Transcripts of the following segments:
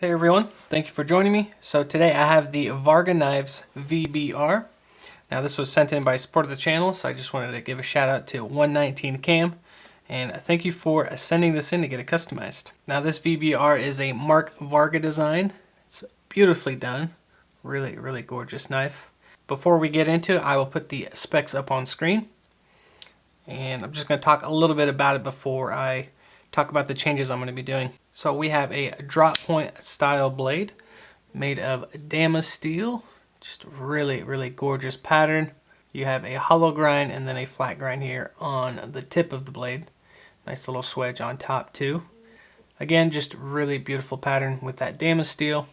Hey everyone, thank you for joining me. So today I have the Varga Knives VBR. Now this was sent in by support of the channel, so I just wanted to give a shout out to 119 Cam and thank you for sending this in to get it customized. Now this VBR is a Mark Varga design. It's beautifully done. Really gorgeous knife. Before we get into it, I will put the specs up on screen. And I'm just going to talk a little bit about it before I talk about the changes I'm going to be doing. So we have a drop point style blade made of damasteel. Just really gorgeous pattern. You have a hollow grind and then a flat grind here on the tip of the blade. Nice little swedge on top too. Again, just really beautiful pattern with that damasteel.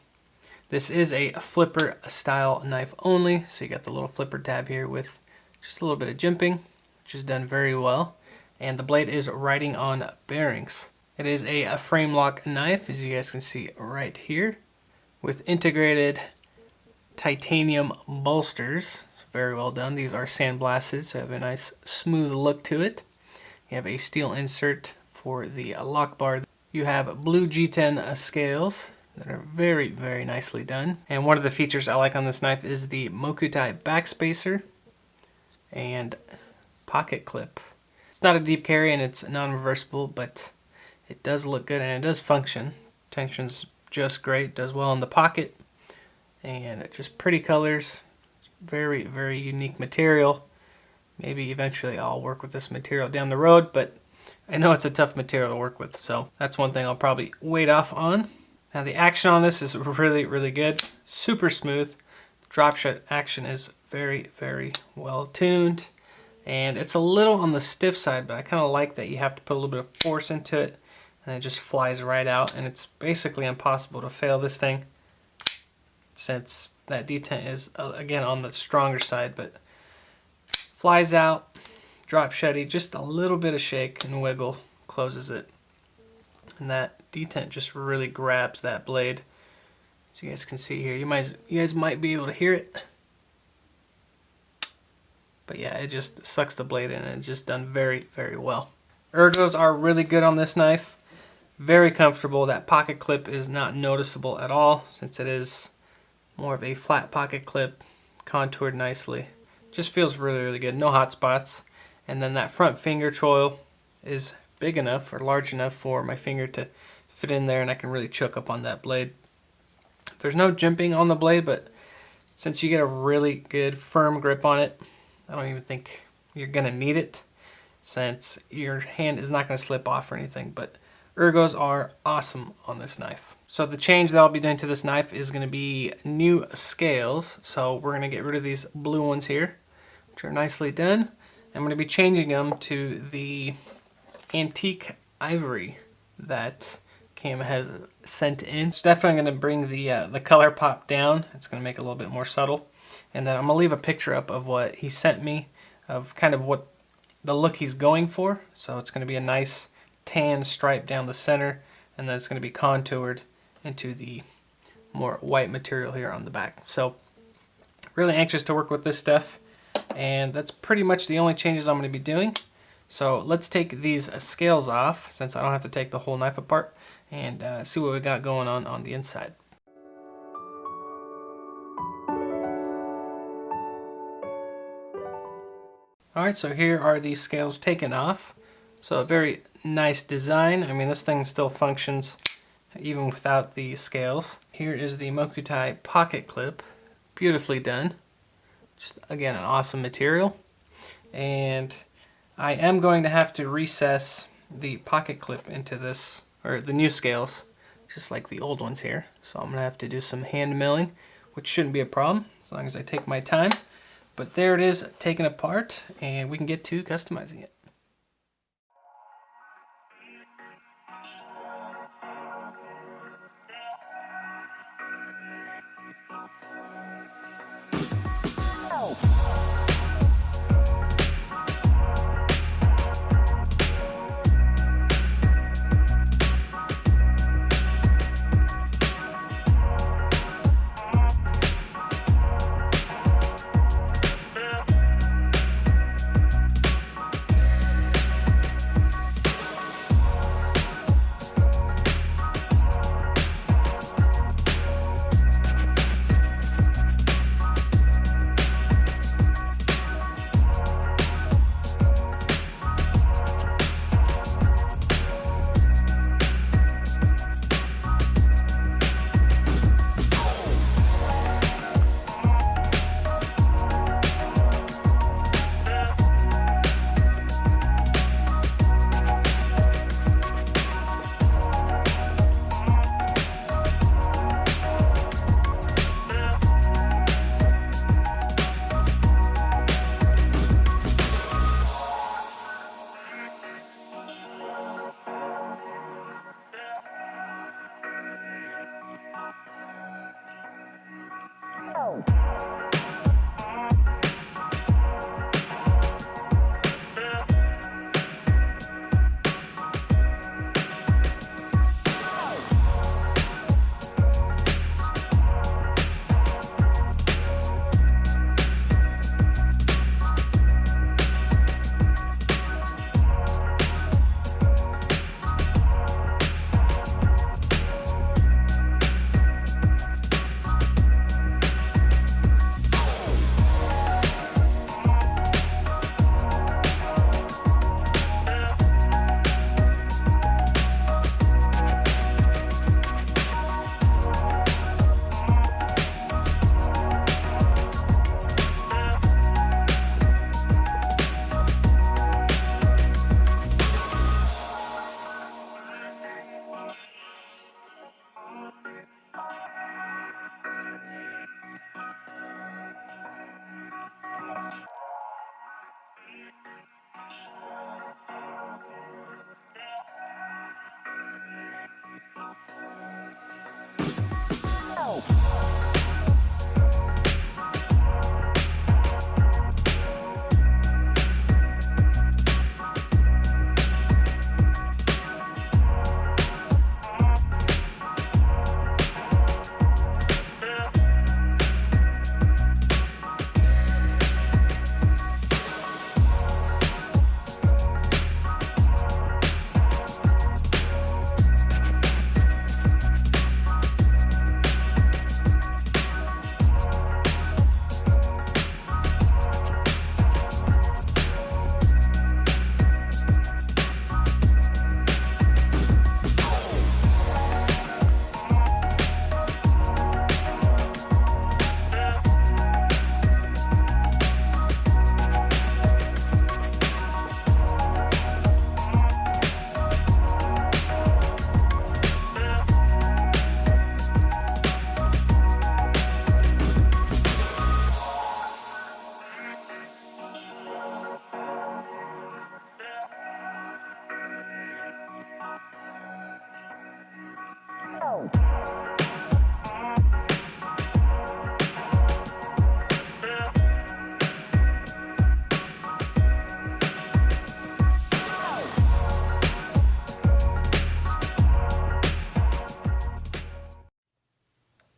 This is a flipper style knife only. So you got the little flipper tab here with just a little bit of jimping, which is done very well. And the blade is riding on bearings. It is a frame lock knife, as you guys can see right here, with integrated titanium bolsters. It's very well done. These are sandblasted, so have a nice smooth look to it. You have a steel insert for the lock bar. You have blue G10 scales that are very nicely done. And one of the features I like on this knife is the Mokutai backspacer and pocket clip. It's not a deep carry and it's non-reversible, but it does look good and it does function. Tension's just great, does well in the pocket, and just pretty colors. Very unique material. Maybe eventually I'll work with this material down the road, but I know it's a tough material to work with, so that's one thing I'll probably wait off on. Now the action on this is really good. Super smooth. Drop shot action is very well tuned. And it's a little on the stiff side, but I kind of like that you have to put a little bit of force into it, and it just flies right out. And it's basically impossible to fail this thing, since that detent is, again, on the stronger side, but flies out, drop shutty, just a little bit of shake and wiggle closes it. And that detent just really grabs that blade. As you guys can see here, you guys might be able to hear it. But yeah, it just sucks the blade in and it's just done very well. Ergos are really good on this knife. Very comfortable. That pocket clip is not noticeable at all, since it is more of a flat pocket clip, contoured nicely. Just feels really good. No hot spots. And then that front finger choil is big enough or large enough for my finger to fit in there, and I can really choke up on that blade. There's no jimping on the blade, but since you get a really good firm grip on it, I don't even think you're gonna need it, since your hand is not gonna slip off or anything. But ergos are awesome on this knife. So the change that I'll be doing to this knife is gonna be new scales. So we're gonna get rid of these blue ones here, which are nicely done. I'm gonna be changing them to the antique ivory that Cam has sent in. It's definitely gonna bring the color pop down. It's gonna make it a little bit more subtle. And then I'm going to leave a picture up of what he sent me, of kind of what the look he's going for. So it's going to be a nice tan stripe down the center, and then it's going to be contoured into the more white material here on the back. So really anxious to work with this stuff, and that's pretty much the only changes I'm going to be doing. So let's take these scales off, since I don't have to take the whole knife apart, and see what we got going on the inside. Alright, so here are the scales taken off. So a very nice design. I mean, this thing still functions even without the scales. Here is the Mokutai pocket clip. Beautifully done. Just, again, an awesome material. And I am going to have to recess the pocket clip into this, or the new scales, just like the old ones here. So I'm going to have to do some hand milling, which shouldn't be a problem, as long as I take my time. But there it is, taken apart, and we can get to customizing it.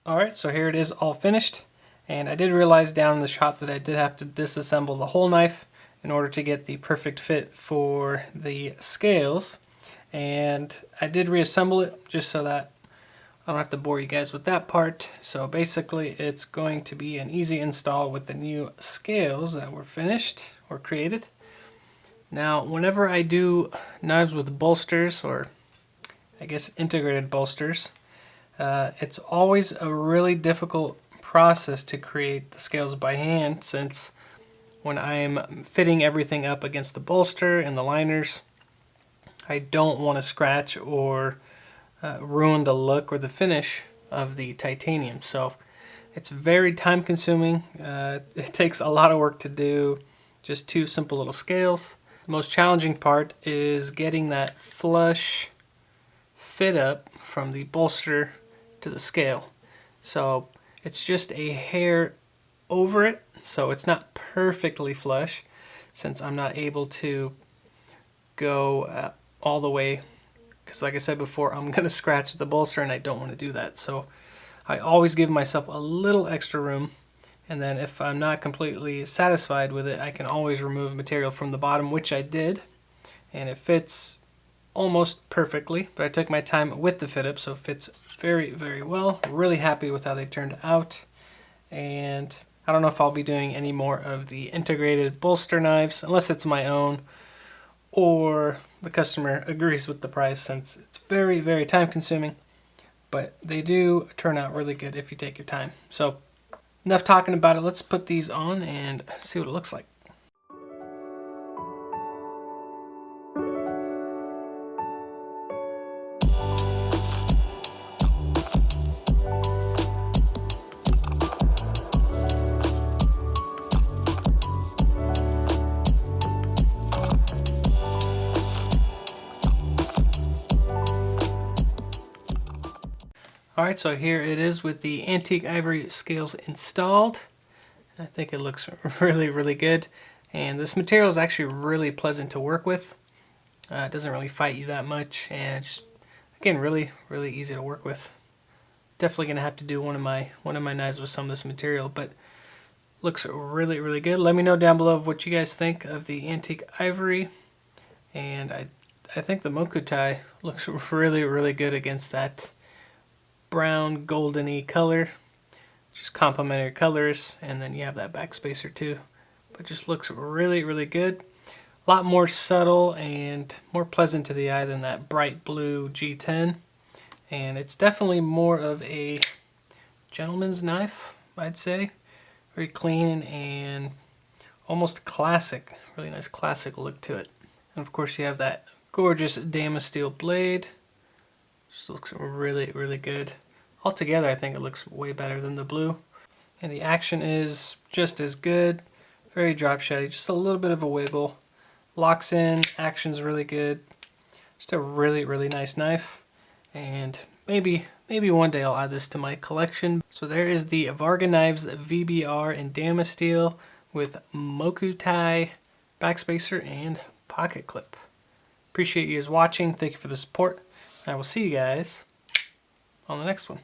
Alright, so here it is all finished. And I did realize down in the shop that I did have to disassemble the whole knife in order to get the perfect fit for the scales. And I did reassemble it just so that I don't have to bore you guys with that part. So basically it's going to be an easy install with the new scales that were finished or created. Now whenever I do knives with bolsters, or I guess integrated bolsters, it's always a really difficult process to create the scales by hand, since when I'm fitting everything up against the bolster and the liners, I don't want to scratch or ruin the look or the finish of the titanium. So it's very time consuming. It takes a lot of work to do just two simple little scales. The most challenging part is getting that flush fit up from the bolster to the scale. So it's just a hair over it, so it's not perfectly flush, since I'm not able to go all the way, because like I said before, I'm going to scratch the bolster and I don't want to do that. So I always give myself a little extra room, and then if I'm not completely satisfied with it, I can always remove material from the bottom, which I did, and it fits almost perfectly, but I took my time with the fit up, so it fits very, very well. Really happy with how they turned out. And I don't know if I'll be doing any more of the integrated bolster knives, unless it's my own or the customer agrees with the price, since it's very, very time consuming, but they do turn out really good if you take your time. So enough talking about it. Let's put these on and see what it looks like. Alright, so here it is with the antique ivory scales installed. I think it looks really, really good. And this material is actually really pleasant to work with. It doesn't really fight you that much, and just, again, really, really easy to work with. Definitely gonna have to do one of my knives with some of this material, but looks really, really good. Let me know down below what you guys think of the antique ivory. And I think the mokutai looks really, really good against that brown goldeny color. Just complementary colors, and then you have that back spacer too, but just looks really, really good. A lot more subtle and more pleasant to the eye than that bright blue G10, and it's definitely more of a gentleman's knife, I'd say. Very clean and almost classic. Really nice classic look to it. And of course you have that gorgeous damasteel blade. Just looks really, really good. Altogether, I think it looks way better than the blue. And the action is just as good. Very drop shotty, just a little bit of a wiggle. Locks in, action's really good. Just a really, really nice knife. And maybe one day I'll add this to my collection. So there is the Varga Knives VBR in damasteel with mokutai, backspacer, and pocket clip. Appreciate you guys watching. Thank you for the support. I will see you guys on the next one.